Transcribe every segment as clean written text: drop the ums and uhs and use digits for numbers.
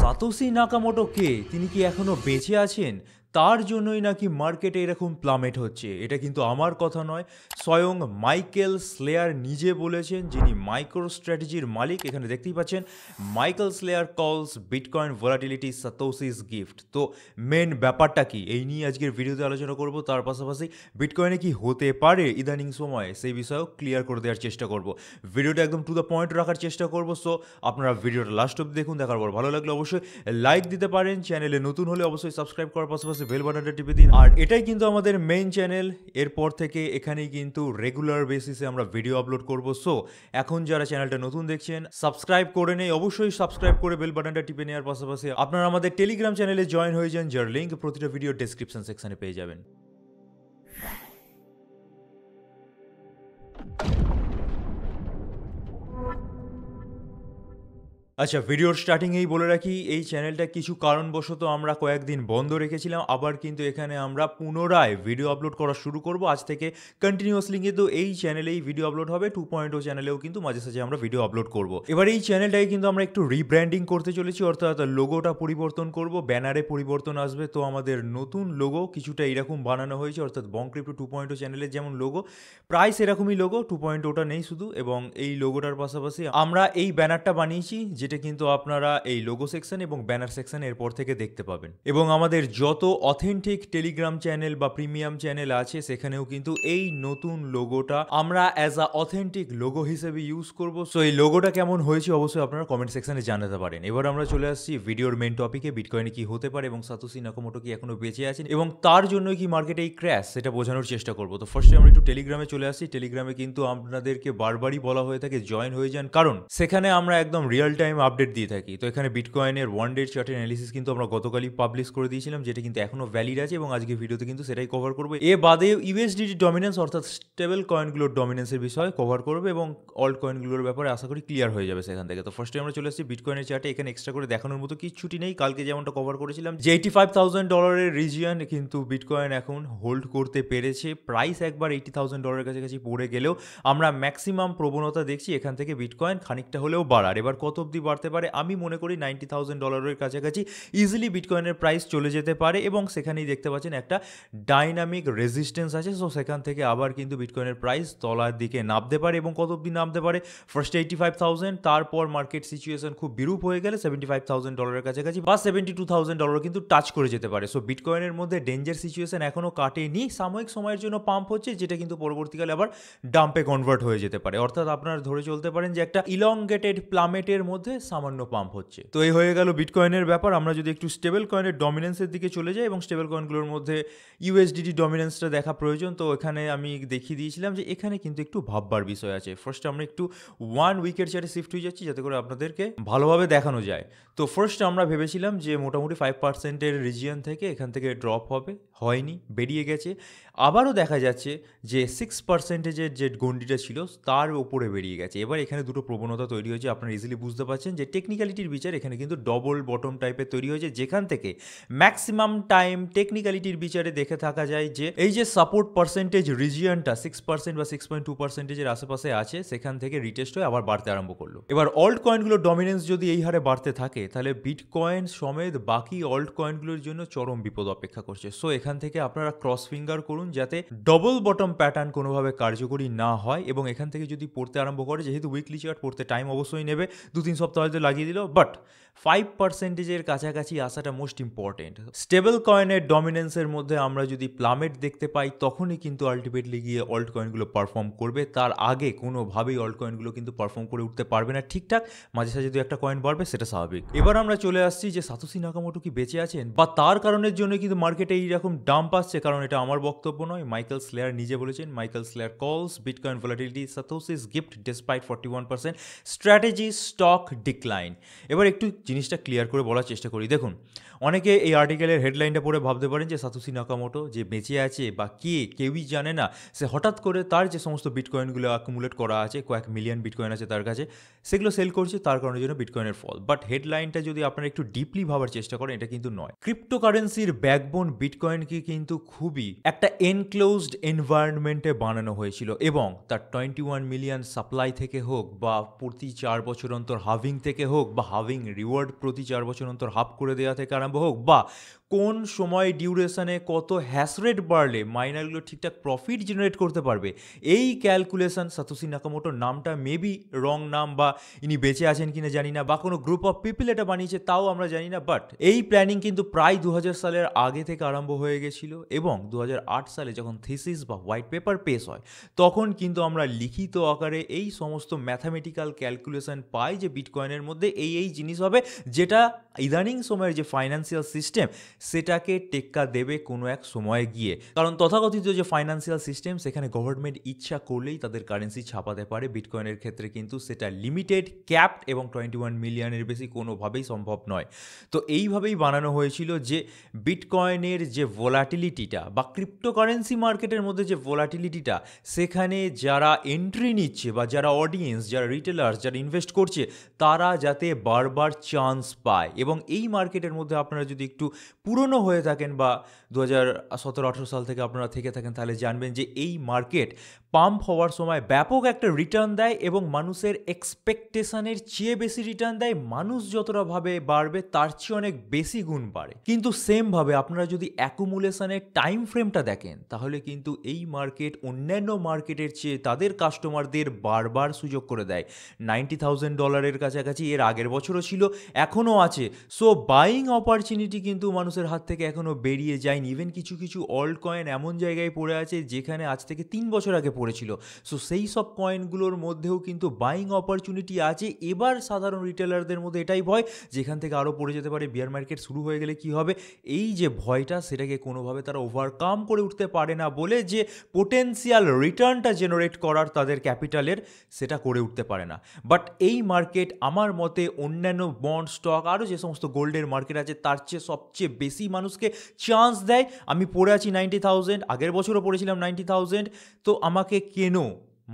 Satoshi নাকামোটো কে? তিনি কি এখনো বেঁচে আছেন? তার জন্যই নাকি মার্কেটে এরকম প্লামেট হচ্ছে। এটা কিন্তু আমার কথা নয়, স্বয়ং মাইকেল স্লেয়ার নিজে বলেছেন, যিনি মাইক্রো স্ট্র্যাটেজির মালিক। এখানে দেখতেই পাচ্ছেন, Michael Saylor calls bitcoin volatility Satoshi's gift. তো মেন ব্যাপারটা কি, এই নিয়ে আজকের ভিডিওতে আলোচনা করব। তার পাশাপাশি বিটকয়েনে কি হতে পারে ইদানিং সময়ে, সেই বিষয়েও ক্লিয়ার করে দেওয়ার চেষ্টা করব। ভিডিওটা একদম টু দ্য পয়েন্ট রাখার চেষ্টা করব। সো আপনারা ভিডিওটা লাস্ট অবধি দেখুন। দেখার পর ভালো লাগলে অবশ্যই লাইক দিতে পারেন, চ্যানেলে নতুন হলে অবশ্যই সাবস্ক্রাইব করার পাশাপাশি বেল বাটনটা টিপে দিন। আর এটাই কিন্তু আমাদের মেইন চ্যানেল। এরপর থেকে এখানেই কিন্তু রেগুলার বেসিসে আমরা ভিডিও আপলোড করব। সো এখন যারা চ্যানেলটা নতুন দেখছেন, সাবস্ক্রাইব করে নেই, অবশ্যই সাবস্ক্রাইব করে বেল বাটনটা টিপে নেওয়ার পাশাপাশি আপনারা আমাদের টেলিগ্রাম চ্যানেলে জয়েন হয়ে যান, যার লিঙ্ক প্রতিটা ভিডিও ডেসক্রিপশন সেকশনে পেয়ে যাবেন। আচ্ছা, ভিডিওর স্টার্টিংয়েই বলে রাখি, এই চ্যানেলটা কিছু কারণবশত আমরা কয়েকদিন বন্ধ রেখেছিলাম। আবার কিন্তু এখানে আমরা পুনরায় ভিডিও আপলোড করা শুরু করব আজ থেকে কন্টিনিউয়াসলি। কিন্তু এই চ্যানেলেই ভিডিও আপলোড হবে, 2.0 চ্যানেলেও কিন্তু মাঝে সাঝে আমরা ভিডিও আপলোড করব। এবার এই চ্যানেলটাকে কিন্তু আমরা একটু রিব্র্যান্ডিং করতে চলেছি, অর্থাৎ লোগোটা পরিবর্তন করব, ব্যানারে পরিবর্তন আসবে। তো আমাদের নতুন লোগো কিছুটা এরকম বানানো হয়েছে, অর্থাৎ বং ক্রিপ্টো 2.0 চ্যানেলের যেমন লোগো, প্রায় সেরকমই লোগো, 2.0টা নেই শুধু। এবং এই লোগোটার পাশাপাশি আমরা এই ব্যানারটা বানিয়েছি, যেটা কিন্তু আপনারা এই লোগো সেকশন এবং ব্যানার সেকশন এরপর থেকে দেখতে পাবেন। এবং আমাদের যত অথেন্টিক টেলিগ্রাম চ্যানেল বা প্রিমিয়াম চ্যানেল আছে, সেখানেও কিন্তু এই নতুন লোগোটা আমরা অ্যাজ আ অথেন্টিক লোগো হিসেবে ইউজ করব। সো এই লোগোটা কেমন হয়েছে অবশ্যই আপনারা কমেন্ট সেকশনে জানাতে পারেন। এবার আমরা চলে আসছি ভিডিওর মেন টপিকে, বিটকয়েনে কি হতে পারে এবং সাতোশি নাকামোটো কি এখনো বেঁচে আছেন এবং তার জন্য কি মার্কেটে এই ক্র্যাশ, সেটা বোঝানোর চেষ্টা করব। তো ফার্স্টে আমরা একটু টেলিগ্রামে চলে আসছি। টেলিগ্রামে কিন্তু আপনাদেরকে বারবারই বলা হয়ে থাকে জয়েন হয়ে যান, কারণ সেখানে আমরা একদম রিয়েল টাইম আপডেট দিয়ে থাকি। তো এখানে বিটকয়েনের ওয়ান ডে চার্টের অ্যানালিসিস কিন্তু আমরা গতকালই পাবলিশ করে দিয়েছিলাম, যেটা কিন্তু এখনো ভ্যালিড আছে এবং আজকে ভিডিওতে কিন্তু সেটাই কভার করবে। এ বাদে ইউএসডিটি ডমিনেন্স, অর্থাৎ স্টেবল কয়েনগুলোর ডমিনেন্সের বিষয়ে কভার করবে এবং অল্ট কয়েনগুলোর ব্যাপারে আশা করি ক্লিয়ার হয়ে যাবে সেখান থেকে। তো ফার্স্টে আমরা চলে আসছি বিটকয়েনের চার্টে। এখানে এক্সট্রা করে দেখানোর মতো কিচ্ছুটি নেই। কালকে যেমনটা কভার করেছিলাম যে $85,000 রিজিয়ন কিন্তু বিটকয়েন এখন হোল্ড করতে পেরেছে। প্রাইস একবার $80,000 কাছাকাছি পড়ে গেলেও আমরা ম্যাক্সিমাম প্রবণতা দেখছি এখান থেকে বিটকয়েন খানিকটা হলেও বাড়ার। এবার কত অবধি বাড়তে পারে, আমি মনে করি $90,000 কাছাকাছি ইজিলি বিটকয়েনের প্রাইস চলে যেতে পারে। এবং সেখানেই দেখতে পাচ্ছেন একটা ডাইনামিক রেজিস্ট্যান্স আছে। সো সেখান থেকে আবার কিন্তু বিটকয়েনের প্রাইস তলার দিকে নামতে পারে। এবং কত অবধি নামতে পারে, ফার্স্টে 85,000, তারপর মার্কেট সিচুয়েশন খুব বিরূপ হয়ে গেলে $75,000 কাছাকাছি বা $72,000 কিন্তু টাচ করে যেতে পারে। সো বিটকয়েনের মধ্যে ডেঞ্জার সিচুয়েশন এখনও কাটেনি, সাময়িক সময়ের জন্য পাম্প হচ্ছে, যেটা কিন্তু পরবর্তীকালে আবার ডাম্পে কনভার্ট হয়ে যেতে পারে। অর্থাৎ আপনারা ধরে চলতে পারেন যে একটা ইলংগেটেড প্লামেটের মধ্যে সামান্য পাম্প হচ্ছে। তো এই হয়ে গেল বিটকয়েনের ব্যাপার। আমরা যদি একটু স্টেবল কয়েনের ডমিনেন্সের দিকে চলে যাই, এবং স্টেবল কয়েনগুলোর মধ্যে ইউএসডিটি ডমিনেন্সটা দেখা প্রয়োজন। তো এখানে আমি দেখিয়ে দিয়েছিলাম যে এখানে কিন্তু একটু ভাববার বিষয় আছে। ফার্স্ট আমরা একটু 1 উইকের চার্টে শিফট হয়ে যাচ্ছি, যাতে করে আপনাদেরকে ভালোভাবে দেখানো যায়। তো ফার্স্ট আমরা ভেবেছিলাম যে মোটামুটি 5%-এর রিজিয়ন থেকে এখান থেকে ড্রপ হবে, হয়নি, বেরিয়ে গেছে। আবারও দেখা যাচ্ছে যে 6%-এর যে গন্ডিটা ছিল তার উপরে বেরিয়ে গেছে। এবার এখানে দুটো প্রবণতা তৈরি হয়েছে, আপনারা ইজিলি বুঝতে পারছেন যে টেকনিক্যালিটির বিচার এখানে কিন্তু ডবল বটম টাইপের তৈরি হয়েছে, যেখান থেকে ম্যাক্সিমাম টাইম টেকনিক্যালিটির বিচারে দেখে থাকা যায় যে এই যে সাপোর্ট পার্সেন্টেজ রিজিয়নটা 6% বা 6.2%-এর আশেপাশে আছে, সেখান থেকে রিটেস্ট হয়ে আবার বাড়তে আরম্ভ করলো। এবার অল্ট কয়েনগুলোর ডমিনেন্স যদি এই হারে বাড়তে থাকে, তাহলে বিটকয়েন সমেত বাকি অল্ট কয়েনগুলোর জন্য চরম বিপদ অপেক্ষা করছে। সো এখান থেকে আপনারা ক্রস ফিঙ্গার করুন যাতে ডবল বটম প্যাটার্ন কোনোভাবে কার্যকরী না হয়। এবং এখান থেকে যদি পড়তে আরম্ভ করে, যেহেতু উইকলি চার্ট পড়তে টাইম অবশ্যই নেবে, 2-3 সপ্তাহ হয়তো লাগিয়ে দিল, বাট 5%-এর কাছাকাছি আসাটা মোস্ট ইম্পর্টেন্ট। স্টেবল কয়েনের ডমিনেন্সের মধ্যে আমরা যদি প্লামেট দেখতে পাই, তখনই কিন্তু আলটিমেটলি গিয়ে অল্ট কয়েনগুলো পারফর্ম করবে। তার আগে কোনোভাবেই অল্ট কয়েনগুলো কিন্তু পারফর্ম করে উঠতে পারবে না ঠিকঠাক। মাঝে সাঝে যদি একটা কয়েন বাড়বে, সেটা স্বাভাবিক। এবার আমরা চলে আসছি যে সাতোশি নাকামোটো কি বেঁচে আছেন, বা তার কারণের জন্য কিন্তু মার্কেটে এইরকম ডাম্প আসছে। কারণ এটা আমার বক্তব্য নয়, মাইকেল স্লেয়ার নিজে বলেছেন। Michael Saylor calls bitcoin volatility Satoshi's gift despite 41% strategy stock decline. এবার একটু জিনিসটা ক্লিয়ার করে বলার চেষ্টা করি। দেখুন, অনেকে এই আর্টিকেলের হেডলাইনটা পড়ে ভাবতে পারেন যে সাতোশি নাকামোটো যে বেঁচে আছে বা কেউই জানে না, সে হঠাৎ করে তার যে সমস্ত বিটকয়েনগুলো অ্যাকুমুলেট করা আছে, কয়েক মিলিয়ন বিটকয়েন আছে তার কাছে, সেগুলো সেল করছে, তার কারণের জন্য বিটকয়েনের ফল। বাট হেডলাইনটা যদি আপনারা একটু ডিপলি ভাবার চেষ্টা করেন, এটা কিন্তু নয়। ক্রিপ্টোকারেন্সির ব্যাকবোন বিটকয়েনকে কিন্তু খুবই একটা এনক্লোজড এনভায়রনমেন্টে বানানো হয়েছিল, এবং তার 21 মিলিয়ন সাপ্লাই থেকে হোক বা প্রতি 4 বছর অন্তর হাভিং হাভিং থেকে হোক, বা হাভিং রিওয়ার্ড প্রতি 4 বছর অন্তর হাফ করে দেওয়া থেকে আরম্ভ হোক, বা কোন সময় ডিউরেশনে কত হ্যাশ রেট বাড়লে মাইনারগুলো ঠিকঠাক প্রফিট জেনারেট করতে পারবে, এই ক্যালকুলেশন সাতোশি নাকামোটোর নামটা মেবি রং নাম, বা ইনি বেঁচে আছেন কিনা জানি না, বা কোনো গ্রুপ অফ পিপল এটা বানিয়েছে তাও আমরা জানি না, বাট এই প্ল্যানিং কিন্তু প্রায় 2000 সালের আগে থেকে আরম্ভ হয়ে গেছিলো। এবং 2008 সালে যখন থিসিস বা হোয়াইট পেপার পেশ হয়, তখন কিন্তু আমরা লিখিত আকারে এই সমস্ত ম্যাথামেটিক্যাল ক্যালকুলেশন পাই যে বিটকয়েনের মধ্যে এই জিনিস হবে, যেটা ইদানিং সময়ের যে ফাইন্যান্সিয়াল সিস্টেম সেটাকে টেক্কা দেবে কোনো এক সময়ে গিয়ে। কারণ তথাকথিত যে ফাইন্যান্সিয়াল সিস্টেম, সেখানে গভর্নমেন্ট ইচ্ছা করলেই তাদের কারেন্সি ছাপাতে পারে। বিটকয়েনের ক্ষেত্রে কিন্তু সেটা লিমিটেড, ক্যাপড এবং 21 মিলিয়নের বেশি কোনোভাবেই সম্ভব নয়। তো এইভাবেই বানানো হয়েছিল যে বিটকয়েনের যে ভোলাটিলিটিটা বা ক্রিপ্টোকারেন্সি মার্কেটের মধ্যে যে ভোলাটিলিটিটা, সেখানে যারা এন্ট্রি নিচ্ছে বা যারা অডিয়েন্স, যারা রিটেলার্স, যারা ইনভেস্ট করছে, তারা যাতে বারবার চান্স পায়। এবং এই মার্কেটের মধ্যে আপনারা যদি একটু পুরনো হয়ে থাকেন বা 2017-18 সাল থেকে আপনারা থেকে থাকেন, তাহলে জানবেন যে এই মার্কেট পাম্প হওয়ার সময় ব্যাপক একটা রিটার্ন দেয় এবং মানুষের এক্সপেকটেশনের চেয়ে বেশি রিটার্ন দেয়। মানুষ যতটা ভাবে বাড়বে তার চেয়ে অনেক বেশি গুণ বাড়ে। কিন্তু সেমভাবে আপনারা যদি অ্যাকুমুলেশনের টাইম ফ্রেমটা দেখেন, তাহলে কিন্তু এই মার্কেট অন্যান্য মার্কেটের চেয়ে তাদের কাস্টমারদের বারবার সুযোগ করে দেয়। $90,000 কাছাকাছি এর আগের বছরও ছিল, এখনও আছে। সো বাইং অপরচুনিটি কিন্তু মানুষের হাত থেকে এখনও বেরিয়ে যায়নি। ইভেন কিছু কিছু অল্ড কয়েন এমন জায়গায় পড়ে আছে যেখানে আজ থেকে 3 বছর আগে পড়েছিল। সো সেই সব কয়েনগুলোর মধ্যেও কিন্তু বাইং অপরচুনিটি আছে। এবার সাধারণ রিটেলারদের মধ্যে এটাই ভয়, যেখান থেকে আরও পড়ে যেতে পারে। বিয়ার মার্কেট শুরু হয়ে গেলে কি হবে, এই যে ভয়টা, সেটাকে কোনোভাবে তারা ওভারকাম করে উঠতে পারে না বলে যে পোটেন্সিয়াল রিটার্নটা জেনারেট করার তাদের ক্যাপিটালের, সেটা করে উঠতে পারে না। বাট এই মার্কেট আমার মতে অন্যান্য বন্ড, স্টক, আরও যে সমস্ত গোল্ডের মার্কেট আছে তার চেয়ে সবচেয়ে বেশি মানুষকে চান্স দেয়। আমি পড়ে আছি 90,000, আগের বছরও পড়েছিলাম 90,000, তো আমাকে কেন?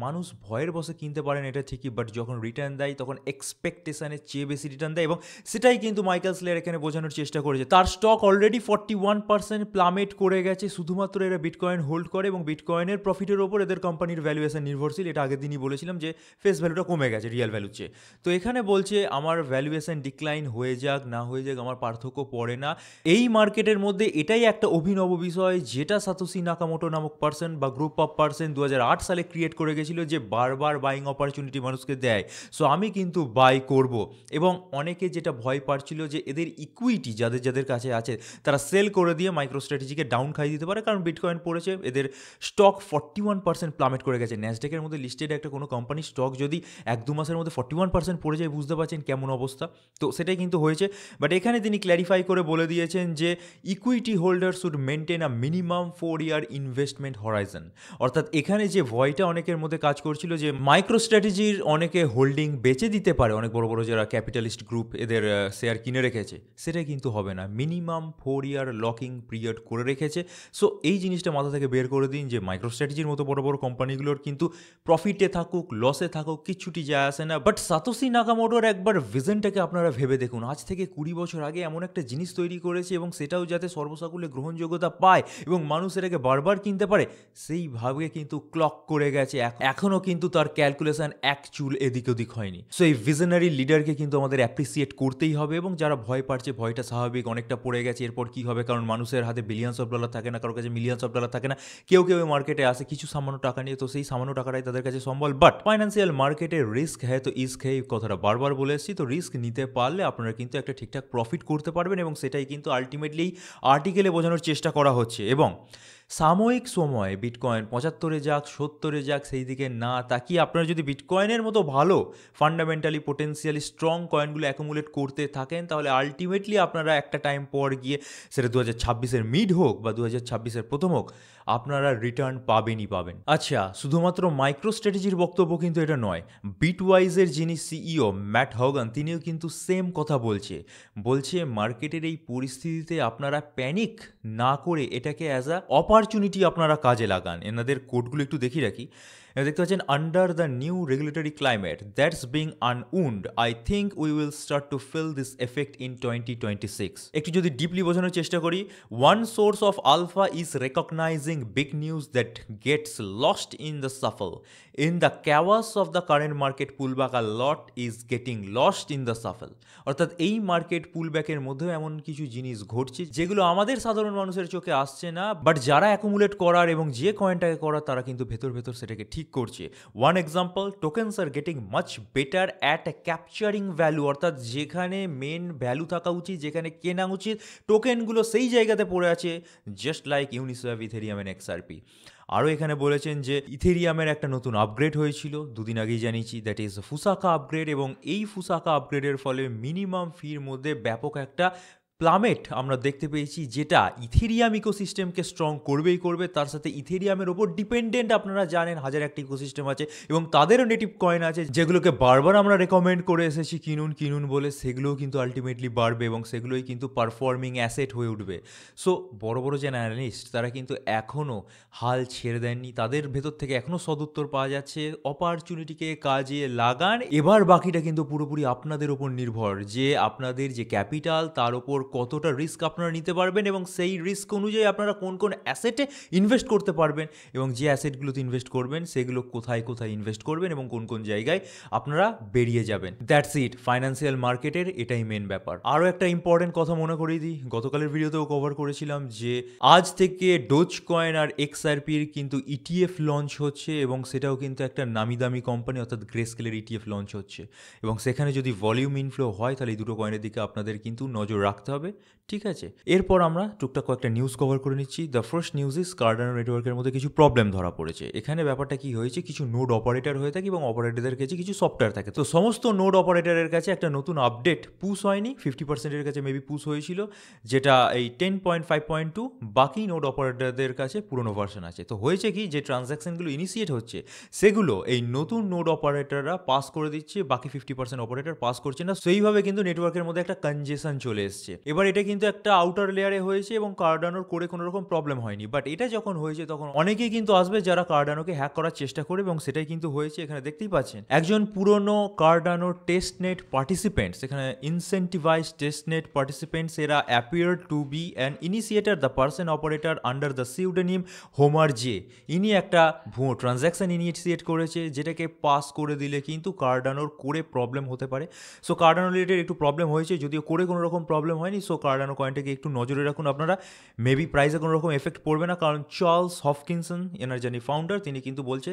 মানুষ ভয়ের বসে কিনতে পারেন, এটা ঠিকই, বাট যখন রিটার্ন দেয় তখন এক্সপেকটেশনের চেয়ে বেশি রিটার্ন দেয়। এবং সেটাই কিন্তু মাইকেল স্লেয়ার এখানে বোঝানোর চেষ্টা করেছে। তার স্টক অলরেডি 41% প্লামেট করে গেছে, শুধুমাত্র এরা বিটকয়েন হোল্ড করে এবং বিটকয়েনের প্রফিটের ওপর এদের কোম্পানির ভ্যালুয়েশন নির্ভরশীল। এটা আগের দিনই বলেছিলাম যে ফেস ভ্যালুটা কমে গেছে রিয়েল ভ্যালুর চেয়ে। তো এখানে বলছে আমার ভ্যালুয়েশন ডিক্লাইন হয়ে যাক না হয়ে যাক, আমার পার্থক্য পড়ে না। এই মার্কেটের মধ্যে এটাই একটা অভিনব বিষয়, যেটা সাতোশি নাকামোটো নামক পার্সন বা গ্রুপ অফ পার্সন 2008 সালে ক্রিয়েট করে গেছিল, যে বারবার বাইং অপরচুনিটি মানুষকে দেয়। সো আমি কিন্তু বাই করব। এবং অনেকে যেটা ভয় পাচ্ছিল যে এদের ইকুইটি যাদের যাদের কাছে আছে, তারা সেল করে দিয়ে মাইক্রো স্ট্র্যাটেজিকে ডাউন খাই দিতে পারে, কারণ বিটকয়েন পড়েছে। এদের স্টক 41% প্লামেট করে গেছে। ন্যাসড্যাকের মধ্যে লিস্টেড একটা কোনো কোম্পানির স্টক যদি 1-2 মাসের মধ্যে 41% পড়ে যায়, বুঝতে পারছেন কেমন অবস্থা। তো সেটাই কিন্তু হয়েছে। বাট এখানে তিনি ক্ল্যারিফাই করে বলে দিয়েছেন যে equity holder should maintain a minimum 4 year investment Horizon. অর্থাৎ এখানে যে ভয়টা অনেকের মধ্যে কাজ করছিল যে মাইক্রো স্ট্র্যাটেজির অনেকে হোল্ডিং বেচে দিতে পারে, অনেক বড় বড় যারা ক্যাপিটালিস্ট গ্রুপ এদের শেয়ার কিনে রেখেছে, সেটা কিন্তু হবে না। মিনিমাম 4 ইয়ার লকিং পিরিয়ড করে রেখেছে। সো এই জিনিসটা মাথা থেকে বের করে দিন যে মাইক্রো স্ট্র্যাটেজির মতো বড় বড় কোম্পানিগুলোর কিন্তু প্রফিটে থাকুক লসে থাকুক কিচ্ছুটি যায় আসে না। বাট সাতোশি নাকামোটোর একবার ভিশনটাকে আপনারা ভেবে দেখুন। আজ থেকে 20 বছর আগে এমন একটা জিনিস তৈরি করেছে এবং সেটাও যাতে সর্বসাকুল্যে গ্রহণযোগ্যতা পায় এবং মানুষ এটাকে বারবার কিনতে পারে, সেইভাবে কিন্তু ক্লক করে গেছে। এখনও কিন্তু তার ক্যালকুলেশন এক চুল এদিক ওদিক হয়নি। সো এই ভিশনারি লিডারকে কিন্তু আমাদের অ্যাপ্রিসিয়েট করতেই হবে। এবং যারা ভয় পাচ্ছে, ভয়টা স্বাভাবিক, অনেকটা পড়ে গেছে, এরপর কি হবে, কারণ মানুষের হাতে বিলিয়ন্স অফ ডলার থাকে না, কারোর কাছে মিলিয়ন্স অফ ডলার থাকে না। কেউ কেউ মার্কেটে আসে কিছু সামান্য টাকা নিয়ে, তো সেই সামান্য টাকাটাই তাদের কাছে সম্বল। বাট ফাইন্যান্সিয়াল মার্কেটে রিস্ক হ্যাঁ তো ইস্ক হ্যাঁ, এই কথাটা বারবার বলে এসেছি। তো রিস্ক নিতে পারলে আপনারা কিন্তু একটা ঠিকঠাক প্রফিট করতে পারবেন, এবং সেটাই কিন্তু আলটিমেটলি আর্টিকেলে বোঝানোর চেষ্টা করা হচ্ছে। এবং সাময়িক সময়ে বিটকয়েন 75-এ যাক 70-এ যাক, সেই দিকে না তাকিয়ে আপনারা যদি বিটকয়েনের মতো ভালো ফান্ডামেন্টালি পোটেন্সিয়ালি স্ট্রং কয়েনগুলো অ্যাকুমুলেট করতে থাকেন, তাহলে আলটিমেটলি আপনারা একটা টাইম পর গিয়ে, সেটা 2026-এর মিড হোক বা 2026-এর প্রথম হোক, আপনারা রিটার্ন পাবেনই পাবেন। আচ্ছা, শুধুমাত্র মাইক্রো স্ট্র্যাটেজির বক্তব্য কিন্তু এটা নয়। বিটওয়াইজের যিনি সিইও ম্যাট হগান, তিনিও কিন্তু সেম কথা বলছে মার্কেটের এই পরিস্থিতিতে আপনারা প্যানিক না করে এটাকে অ্যাজ আ অপরচুনিটি আপনারা কাজে লাগান। এনাদের কোডগুলো একটু দেখিয়ে রাখি। এবার দেখতে পাচ্ছেন under the new regulatory climate that's being unwound I think we will start to feel this effect in 2026। একটু যদি ডিপলি বোঝানোর চেষ্টা করি, one source of alpha is recognising big news that gets lost in the shuffle in the chaos of the current market pullback a lot is getting lost in the shuffle. অর্থাৎ এই market পুলব্যাকের মধ্যেও এমন কিছু জিনিস ঘটছে যেগুলো আমাদের সাধারণ মানুষের চোখে আসছে না, বাট যারা অ্যাকুমুলেট করার এবং যে কয়েনটাকে করার তারা কিন্তু ভেতর ভেতর সেটাকে ঠিক করছে। One example, tokens are getting much better at capturing value, অর্থাৎ যেখানে মেন ভ্যালু থাকা উচিত, যেখানে কেনা উচিত, টোকেনগুলো সেই জায়গাতে পড়ে আছে, just like Uniswap, Ethereum and XRP. আরও এখানে বলেছেন যে ইথেরিয়ামের একটা নতুন আপগ্রেড হয়েছিল, দুদিন আগেই জানিয়েছি, দ্যাট ইজ ফুসাকা আপগ্রেড, এবং এই ফুসাকা আপগ্রেডের ফলে মিনিমাম ফির মধ্যে ব্যাপক একটা প্লামেট আমরা দেখতে পেয়েছি, যেটা ইথেরিয়াম ইকোসিস্টেমকে স্ট্রং করবেই করবে। তার সাথে ইথেরিয়ামের ওপর ডিপেন্ডেন্ট আপনারা জানেন হাজার একটা ইকোসিস্টেম আছে এবং তাদেরও নেটিভ কয়েন আছে যেগুলোকে বারবার আমরা রেকমেন্ড করে এসেছি কিনুন কিনুন বলে, সেগুলোও কিন্তু আলটিমেটলি বাড়বে এবং সেগুলোই কিন্তু পারফর্মিং অ্যাসেট হয়ে উঠবে। সো বড় বড় যে অ্যানালিস্ট তারা কিন্তু এখনও হাল ছেড়ে দেননি, তাদের ভেতর থেকে এখনও সদুত্তর পাওয়া যাচ্ছে, অপরচুনিটিকে কাজে লাগান। এবার বাকিটা কিন্তু পুরোপুরি আপনাদের ওপর নির্ভর, যে আপনাদের যে ক্যাপিটাল তার ওপর কতটা রিস্ক আপনারা নিতে পারবেন এবং সেই রিস্ক অনুযায়ী আপনারা কোন কোন অ্যাসেটে ইনভেস্ট করতে পারবেন এবং যে অ্যাসেটগুলোতে ইনভেস্ট করবেন সেগুলো কোথায় কোথায় ইনভেস্ট করবেন এবং কোন কোন জায়গায় আপনারা বেরিয়ে যাবেন। দ্যাটস ইট, ফাইন্যান্সিয়াল মার্কেটের এটাই মেন ব্যাপার। আরও একটা ইম্পর্টেন্ট কথা মনে করিয়ে দিই, গতকালের ভিডিওতেও কভার করেছিলাম যে আজ থেকে ডোজ কয়েন আর এক্সআরপির কিন্তু ইটিএফ লঞ্চ হচ্ছে এবং সেটাও কিন্তু একটা নামি দামি কোম্পানি অর্থাৎ গ্রেস্কেলের ইটিএফ লঞ্চ হচ্ছে এবং সেখানে যদি ভলিউম ইনফ্লো হয় তাহলে এই দুটো কয়েনের দিকে আপনাদের কিন্তু নজর রাখতে হবে, ঠিক আছে? এরপর আমরা টুকটাক কয়েকটা নিউজ কভার করে নিচ্ছি। The first news is Cardano নেটওয়ার্কের মধ্যে কিছু প্রবলেম ধরা পড়েছে। এখানে ব্যাপারটা কি হয়েছে, কিছু নোড অপারেটর হয়ে থাকে এবং অপারেটরদের কাছে কিছু সফটওয়্যার থাকে, তো সমস্ত নোড অপারেটরের কাছে একটা নতুন আপডেট পুশ হয়নি, 50%-এর কাছে মেবি পুশ হয়েছিল, যেটা এই 10.5.2, বাকি নোড অপারেটরদের কাছে পুরনো ভার্সন আছে। তো হয়েছে কি, যে ট্রানজ্যাকশনগুলো ইনিশিয়েট হচ্ছে সেগুলো এই নতুন নোড অপারেটররা পাস করে দিচ্ছে, বাকি 50% অপারেটর পাস করছে না, সেইভাবে কিন্তু নেটওয়ার্কের মধ্যে একটা কনজেশন চলে এসছে। এবার এটা কিন্তু একটা আউটার লেয়ারে হয়েছে এবং কার্ডানোর করে কোনো রকম প্রবলেম হয়নি, বাট এটা যখন হয়েছে তখন অনেকেই কিন্তু আসবে যারা কার্ডানোকে হ্যাক করার চেষ্টা করে এবং সেটাই কিন্তু হয়েছে। এখানে দেখতেই পাচ্ছেন একজন পুরনো কার্ডানোর টেস্টনেট পার্টিসিপেন্টস, এখানে ইনসেন্টিভাইজ টেস্টনেট পার্টিসিপেন্টস, এরা appear to be an initiator the person operator under the pseudonym Homer J. ইনি একটা ভুয়ো ট্রানজ্যাকশন ইনিশিয়েট করেছে যেটাকে পাস করে দিলে কিন্তু কার্ডানোর করে প্রবলেম হতে পারে। সো কার্ডানো রিলেটেড একটু প্রবলেম হয়েছে, যদিও করে কোনো রকম প্রবলেম হয়নি। সো কার্ডানো কয়েনটাকে একটু নজরে রাখুন আপনারা, মেবি প্রাইসে কোনো রকম এফেক্ট পড়বে না, কারণ চার্লস হফকিনসন এনার যিনি ফাউন্ডার তিনি কিন্তু বলছে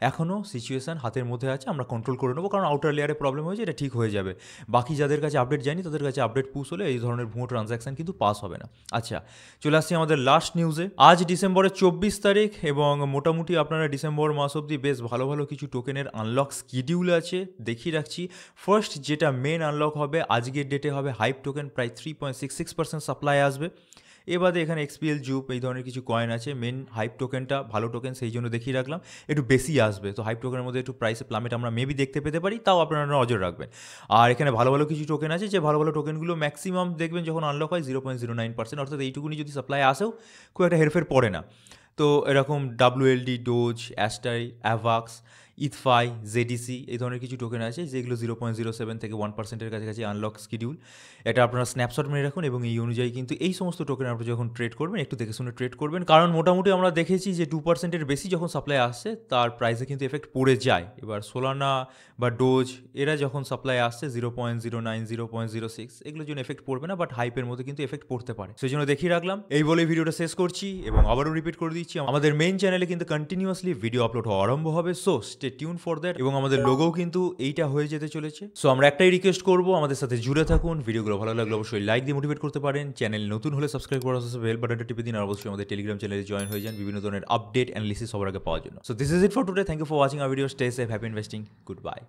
এখনও সিচুয়েশান হাতের মধ্যে আছে, আমরা কন্ট্রোল করে নেবো, কারণ আউটার লেয়ারে প্রবলেম হয়েছে, এটা ঠিক হয়ে যাবে। বাকি যাদের কাছে আপডেট যায়নি তাদের কাছে আপডেট পুশ হলে এই ধরনের ভুয়ো ট্রানজ্যাকশন কিন্তু পাস হবে না। আচ্ছা, চলে আসছি আমাদের লাস্ট নিউজে। আজ ডিসেম্বরের 24 তারিখ এবং মোটামুটি আপনারা ডিসেম্বর মাস অবধি বেশ ভালো ভালো কিছু টোকেনের আনলক শিডিউল আছে, দেখিয়ে রাখছি। ফার্স্ট যেটা মেন আনলক হবে আজকের ডেটে হবে হাইপ টোকেন, প্রায় 3.66% সাপ্লাই আসবে। এবারে এখানে এক্সপিএল জুপ এই ধরনের কিছু কয়েন আছে। মেন হাইপ টোকেনটা ভালো টোকেন, সেই জন্য দেখিয়ে রাখলাম, একটু বেশি আসবে, তো হাইপ টোকেনের মধ্যে একটু প্রাইসে প্লামেট আমরা মেবি দেখতে পেতে পারি, তাও আপনারা নজর রাখবেন। আর এখানে ভালো ভালো কিছু টোকেন আছে, যে ভালো ভালো টোকেনগুলো ম্যাক্সিমাম দেখবেন যখন আনলক হয় 0.09%, অর্থাৎ এইটুকুনি যদি সাপ্লাই আসেও খুব একটা হেরফের পড়ে না। তো এরকম ডাব্লিউএলডি, ডোজ, অ্যাস্টাই, অ্যাভাক্স, ইথফাই, জেডিসি এই ধরনের কিছু টোকেন আছে যেগুলো 0.07 থেকে 1%-এর কাছাকাছি আনলক শিডিউল। এটা আপনারা স্ন্যাপশট মেরে রাখুন এবং এই অনুযায়ী কিন্তু এই সমস্ত টোকেন আপনারা যখন ট্রেড করবেন একটু দেখে শুনে ট্রেড করবেন, কারণ মোটামুটি আমরা দেখেছি যে 2%-এর বেশি যখন সাপ্লাই আসছে তার প্রাইসে কিন্তু এফেক্ট পড়ে যায়। এবার সোলানা বা ডোজ এরা যখন সাপ্লাই আসছে 0.09, 0.06 এগুলোর জন্য এফেক্ট পড়বে না, বাট হাইপের মধ্যে কিন্তু এফেক্ট পড়তে পারে, সেই জন্য দেখিয়ে রাখলাম। এই বলে ভিডিওটা শেষ করছি এবং আবারও রিপিট করে দিচ্ছি, আমাদের মেইন চ্যানেলে কিন্তু কন্টিনিউয়াসলি ভিডিও আপলোড হওয়া আরম্ভ হবে, so stay tune for that. এবং আমাদের লোগোও কিন্তু এইটা হয়ে যেতে চলেছে। সো আমরা একটাই রিকোয়েস্ট করবো, আমাদের সাথে জুড়ে থাকুন। ভিডিওগুলো ভালো লাগলে অবশ্যই লাইক দিয়ে মোটিভেট করতে পারেন। চ্যানেল নতুন হলে সাবস্ক্রাইব করার সাথে বেল বাটনটা টিপে দিন, আর অবশ্যই আমাদের টেলিগ্রাম চ্যানেলে জয়েন হয়ে যান বিভিন্ন ধরনের আপডেট অ্যানালিসিস সবার আগে পাওয়ার জন্য। So this is it for today, thank you for watching our video, stay safe, happy investing, good by.